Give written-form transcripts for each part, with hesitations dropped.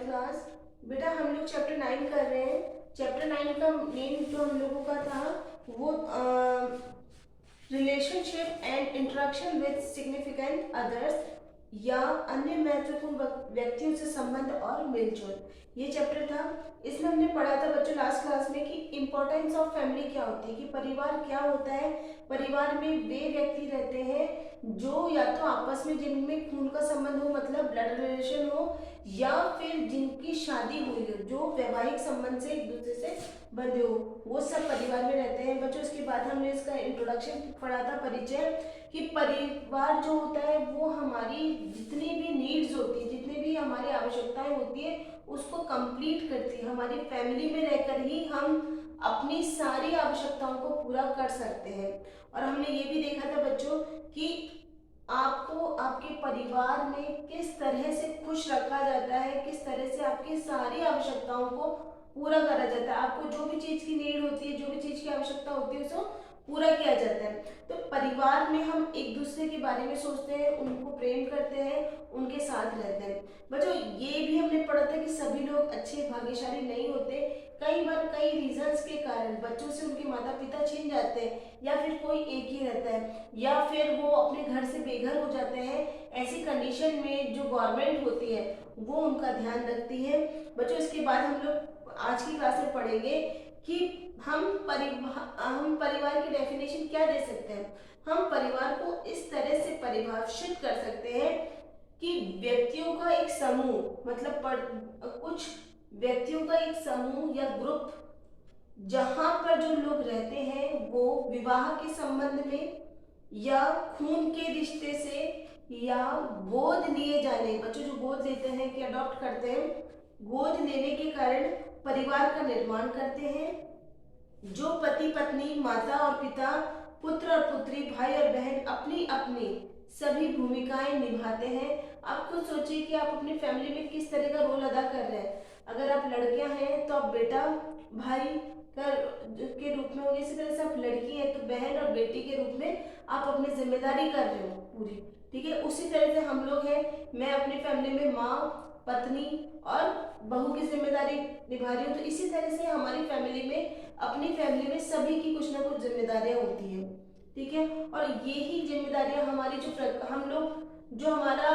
Class. बेटा हम लोग चैप्टर 9 कर रहे हैं। चैप्टर 9 का मेन जो हम लोगों का था वो relationship and interaction with significant others या अन्य महत्वपूर्ण व्यक्तियों से संबंध और मिलजुल, ये चैप्टर था। इसमें हमने पढ़ा था बच्चों लास्ट क्लास में कि इम्पोर्टेंस ऑफ फैमिली क्या होती है, कि परिवार क्या होता है। परिवार में वे व्यक्ति रहते हैं जो या तो आपस में जिनमें खून का संबंध हो, मतलब ब्लड रिलेशन हो, या फिर जिनकी शादी हुई हो, जो वैवाहिक संबंध से एक दूसरे से बंधे हो, वो सब परिवार में रहते हैं बच्चों। इसके बाद हमने इसका इंट्रोडक्शन पढ़ा था, परिचय, कि परिवार जो होता है वो हमारी जितनी भी नीड्स होती है, जितनी भी हमारी आवश्यकताएं होती है उसको कंप्लीट करती है। हमारी फैमिली में रहकर ही हम अपनी सारी आवश्यकताओं को पूरा कर सकते हैं। और हमने ये भी देखा था बच्चों कि आपको आपके परिवार में किस तरह से खुश रखा जाता है, किस तरह से आपकी सारी आवश्यकताओं को पूरा करा जाता है। आपको जो भी चीज की नीड होती है, जो भी चीज की आवश्यकता होती है उसको पूरा किया जाता है। तो परिवार में हम एक दूसरे के बारे में सोचते हैं, उनको प्रेम करते हैं, उनके साथ रहते हैं। बच्चों ये भी हमने पढ़ा था कि सभी लोग अच्छे भाग्यशाली नहीं होते। कई बार कई रीजंस के कारण बच्चों से उनके माता पिता छीन जाते हैं, या फिर कोई एक ही रहता है, या फिर वो अपने घर से बेघर हो जाते हैं। ऐसी कंडीशन में जो गवर्नमेंट होती है वो उनका ध्यान रखती है। बच्चों इसके बाद हम लोग आज की क्लास में पढ़ेंगे कि हम परिवार की डेफिनेशन क्या दे सकते हैं। हम परिवार को इस तरह से परिभाषित कर सकते हैं कि व्यक्तियों का एक समूह, मतलब कुछ व्यक्तियों का एक समूह या ग्रुप, जहां पर जो लोग रहते हैं वो विवाह के संबंध में या खून के रिश्ते से या गोद लिए जाने, बच्चों जो गोद लेते हैं कि अडॉप्ट करते हैं, गोद लेने के कारण परिवार का निर्माण करते हैं। जो पति पत्नी, माता और पिता, पुत्र और पुत्री, भाई और बहन अपनी अपनी सभी भूमिकाएं निभाते हैं। आप खुद सोचिए कि आप अपनी फैमिली में किस तरह का रोल अदा कर रहे हैं। अगर आप लड़कियां हैं तो आप बेटा भाई के रूप में होंगे, इसी तरह से आप लड़की हैं तो बहन और बेटी के रूप में आप अपनी जिम्मेदारी कर रहे हो पूरी, ठीक है। उसी तरह से हम लोग हैं, मैं अपनी फैमिली में माँ, पत्नी और बहू की जिम्मेदारी निभा रही हूँ। तो इसी तरह से हमारी फैमिली में, अपनी फैमिली में सभी की कुछ ना कुछ जिम्मेदारियां होती हैं, ठीक है। और यही जिम्मेदारियां हमारी जो हम लोग जो हमारा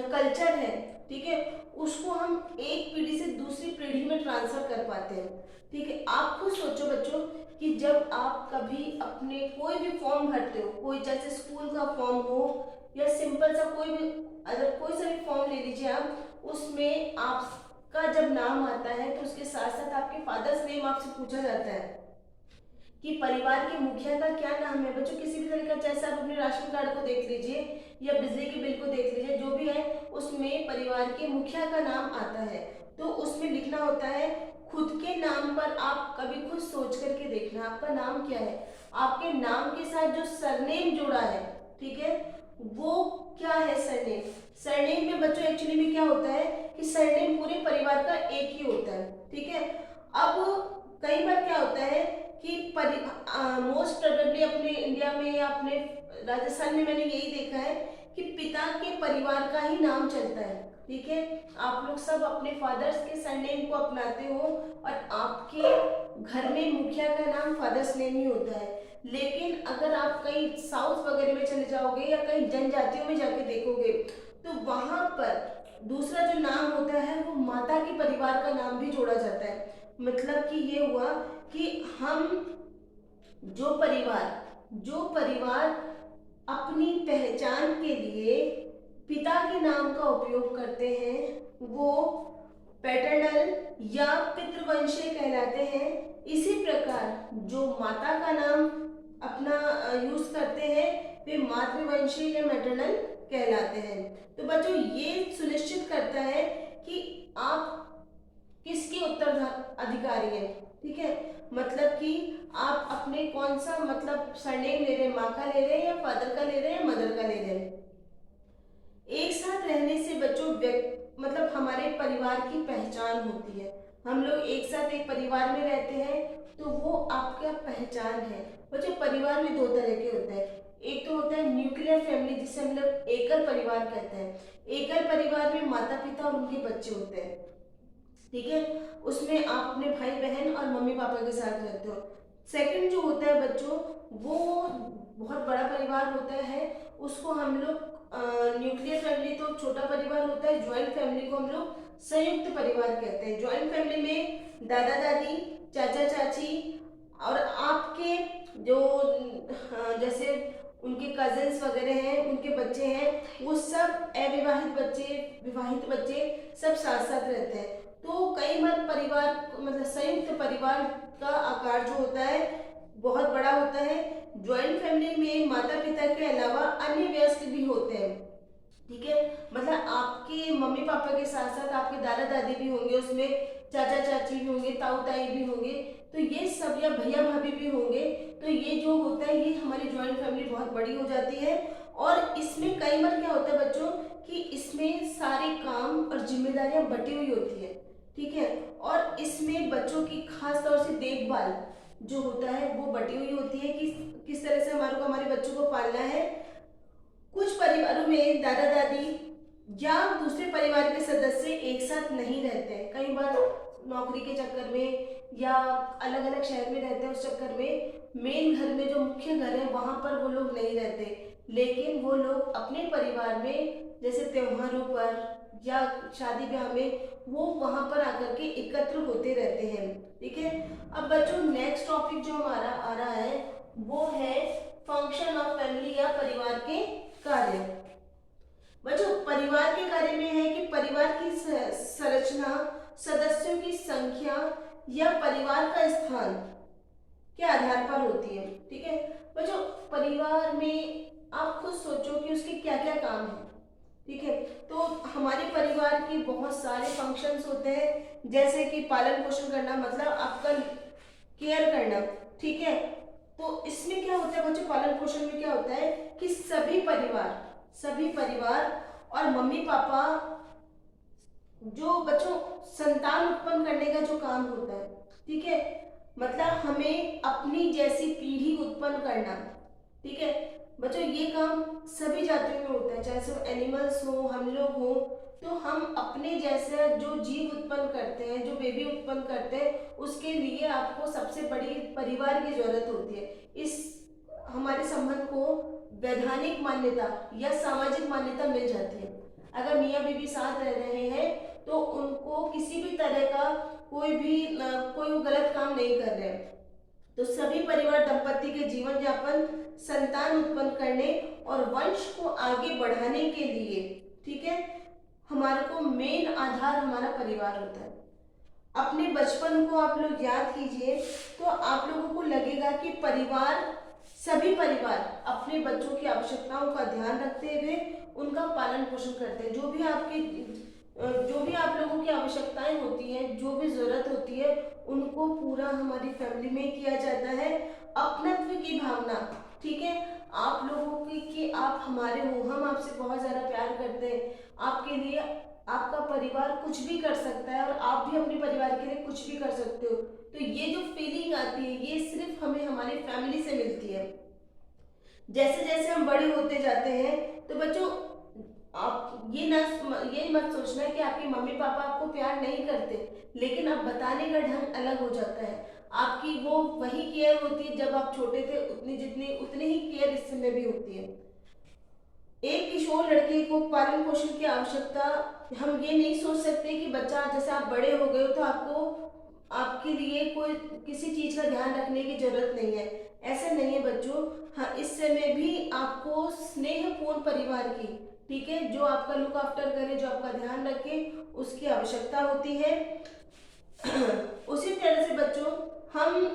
कल्चर है, ठीक है, उसको हम एक पीढ़ी से दूसरी पीढ़ी में ट्रांसफर कर पाते हैं, ठीक है। आप खुद सोचो बच्चों कि जब आप कभी अपने कोई भी फॉर्म भरते हो, कोई जैसे स्कूल का फॉर्म हो या सिंपल सा कोई भी, अगर कोई सा भी फॉर्म ले लीजिए आप, उसमें आपका जब नाम आता है तो उसके साथ साथ आपके फादर्स नेम आपसे पूछा जाता है कि परिवार के मुखिया का क्या नाम है। बच्चों किसी भी तरह का, जैसे आप अपने राशन कार्ड को देख लीजिए या बिजली के बिल को देख लीजिए, जो भी है उसमें परिवार के मुखिया का नाम आता है। तो उसमें लिखना होता है खुद के नाम पर। आप कभी खुद सोच करके देखना आपका नाम क्या है, आपके नाम के साथ जो सरनेम जुड़ा है, ठीक है, वो क्या है सरनेम। सरनेम में बच्चों एक्चुअली में क्या होता है कि सरनेम पूरे परिवार का एक ही होता है, ठीक है। अब कई बार क्या होता है कि मोस्ट प्रोबेबली अपने इंडिया में या अपने राजस्थान में मैंने यही देखा है कि पिता के परिवार का ही नाम चलता है, ठीक है। आप लोग सब अपने फादर्स के सरनेम को अपनाते हो और आपके घर में मुखिया का नाम फादर्स नेम ही होता है। लेकिन अगर आप कहीं साउथ वगैरह में चले जाओगे या कहीं जनजातियों में जाके देखोगे तो वहां पर दूसरा जो नाम होता है वो माता के परिवार का नाम भी जोड़ा जाता है। मतलब कि ये हुआ कि हम जो परिवार अपनी पहचान के लिए पिता के नाम का उपयोग करते हैं वो पैटर्नल या पितृवंशीय कहलाते हैं। इसी प्रकार जो माता का नाम अपना यूज करते हैं वे मातृवंशीय या मैटरनल कहलाते हैं। तो बच्चों ये सुनिश्चित करता है कि आप किसके उत्तराधिकारी हैं, ठीक है। मतलब कि आप अपने कौन सा, मतलब सरनेम ले रहे हैं, माँ का ले रहे हैं या फादर का ले रहे हैं या मदर का ले रहे हैं। एक साथ रहने से बच्चों मतलब हमारे परिवार की पहचान होती है। हम लोग एक साथ एक परिवार में रहते हैं तो वो आपका पहचान है। बच्चों परिवार में दो तरह के होते हैं, एक तो होता है न्यूक्लियर फैमिली जिसे हम लोग एकल परिवार कहते हैं। एकल परिवार में माता पिता और उनके बच्चे होते हैं, ठीक है। उसमें आप अपने भाई बहन और मम्मी पापा के साथ रहते हो। सेकंड जो होता है बच्चों, वो बहुत बड़ा परिवार होता है, उसको हम लोग न्यूक्लियर फैमिली तो छोटा परिवार होता है, ज्वाइंट फैमिली को हम लोग संयुक्त परिवार कहते हैं। ज्वाइंट फैमिली में दादा दादी, चाचा चाची और आपके जो जैसे उनके कजिन्स वगैरह हैं, उनके बच्चे हैं, वो सब अविवाहित बच्चे, विवाहित बच्चे सब साथ साथ रहते हैं। तो कई बार परिवार मतलब संयुक्त परिवार का आकार जो होता है बहुत बड़ा होता है। ज्वाइंट फैमिली में माता पिता के अलावा अन्य वयस्क भी होते हैं, ठीक है। मतलब आपके मम्मी पापा के साथ साथ आपके दादा दादी भी होंगे, उसमें चाचा चाची भी होंगे, ताऊ ताई भी होंगे, तो ये सब, या भैया भाभी भी होंगे। तो ये जो होता है, ये हमारी ज्वाइंट फैमिली बहुत बड़ी हो जाती है। और इसमें कई बार क्या होता है बच्चों कि इसमें सारे काम और जिम्मेदारियां बटी हुई होती है, ठीक है। और इसमें बच्चों की खास तौर से देखभाल जो होता है वो बटी हुई होती है कि किस तरह से हमारे को हमारे बच्चों को पालना है। कुछ परिवारों में दादा दादी या दूसरे परिवार के सदस्य एक साथ नहीं रहते हैं, कई बार नौकरी के चक्कर में या अलग अलग शहर में रहते हैं, उस चक्कर में मेन घर में जो मुख्य घर है वहां पर वो लोग नहीं रहते, लेकिन वो लोग अपने परिवार में जैसे त्योहारों पर या शादी ब्याह में वो वहां पर आकर के एकत्र होते रहते हैं, ठीक है। अब बच्चों नेक्स्ट टॉपिक जो हमारा आ रहा है वो है फंक्शन ऑफ फैमिली या परिवार के कार्य। बच्चों परिवार के कार्य में है कि परिवार की संरचना, सदस्यों की संख्या या परिवार का स्थान के आधार पर होती है, ठीक है। बच्चों परिवार में आप खुद सोचो कि उसके क्या क्या काम है, ठीक है। तो हमारे परिवार के बहुत सारे फंक्शंस होते हैं, जैसे कि पालन पोषण करना, मतलब आपका केयर करना, ठीक है। तो इसमें क्या होता है बच्चों, पालन पोषण में क्या होता है कि सभी परिवार और मम्मी पापा जो बच्चों संतान उत्पन्न करने का जो काम होता है, ठीक है, मतलब हमें अपनी जैसी पीढ़ी उत्पन्न करना, ठीक है। बच्चों ये काम सभी जातियों में होता है, चाहे सब एनिमल्स हो, हम लोग हो, तो हम अपने जैसे जो जीव उत्पन्न करते हैं, जो बेबी उत्पन्न करते हैं, उसके लिए आपको सबसे बड़ी परिवार की जरूरत होती है। इस हमारे संबंध को वैधानिक मान्यता या सामाजिक मान्यता मिल जाती है। अगर मियाँ बीवी साथ रह रहे हैं तो उनको किसी भी तरह का कोई गलत काम नहीं कर रहे हैं। तो सभी परिवार दंपति के जीवन यापन, संतान उत्पन्न करने और वंश को आगे बढ़ाने के लिए, ठीक है, हमारे को मेन आधार हमारा परिवार होता है। अपने बचपन को आप लोग याद कीजिए तो आप लोगों को लगेगा कि सभी परिवार अपने बच्चों की आवश्यकताओं का ध्यान रखते हुए उनका पालन पोषण करते हैं। जो भी आप लोगों की आवश्यकताएं होती हैं, जो भी जरूरत होती है, उनको पूरा हमारी फैमिली में किया जाता है। अपनत्व की भावना, ठीक है, आप लोगों की कि आप हमारे हो, हम आपसे बहुत ज्यादा प्यार करते हैं, आपके लिए आपका परिवार कुछ भी कर सकता है और आप भी अपने परिवार के लिए कुछ भी कर सकते हो। तो ये जो फीलिंग आती है ये सिर्फ हमें हमारी फैमिली से मिलती है। जैसे जैसे हम बड़े होते जाते हैं तो बच्चों आप ये मत सोचना कि आपके मम्मी पापा आपको प्यार नहीं करते, लेकिन अब बताने का ढंग अलग हो जाता है। आपकी वो वही केयर होती है जब आप छोटे थे, उतनी ही केयर इस समय भी होती है। एक किशोर लड़के को पालन पोषण की आवश्यकता, हम ये नहीं सोच सकते कि बच्चा जैसे आप बड़े हो गए हो तो आपके लिए कोई किसी चीज का ध्यान रखने की जरूरत नहीं है, ऐसा नहीं है बच्चों। हाँ, इस समय भी आपको स्नेहपूर्ण परिवार की, ठीक है, जो आपका लुक आफ्टर करे, जो आपका ध्यान रखे, उसकी आवश्यकता होती है। उसी तरह से बच्चों हम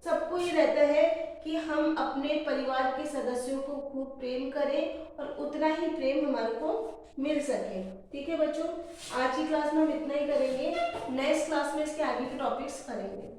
सबको ये रहता है कि हम अपने परिवार के सदस्यों को खूब प्रेम करें और उतना ही प्रेम हमारे को मिल सके, ठीक है बच्चों। आज की क्लास में हम इतना ही करेंगे, नेक्स्ट क्लास में इसके आगे के टॉपिक्स करेंगे।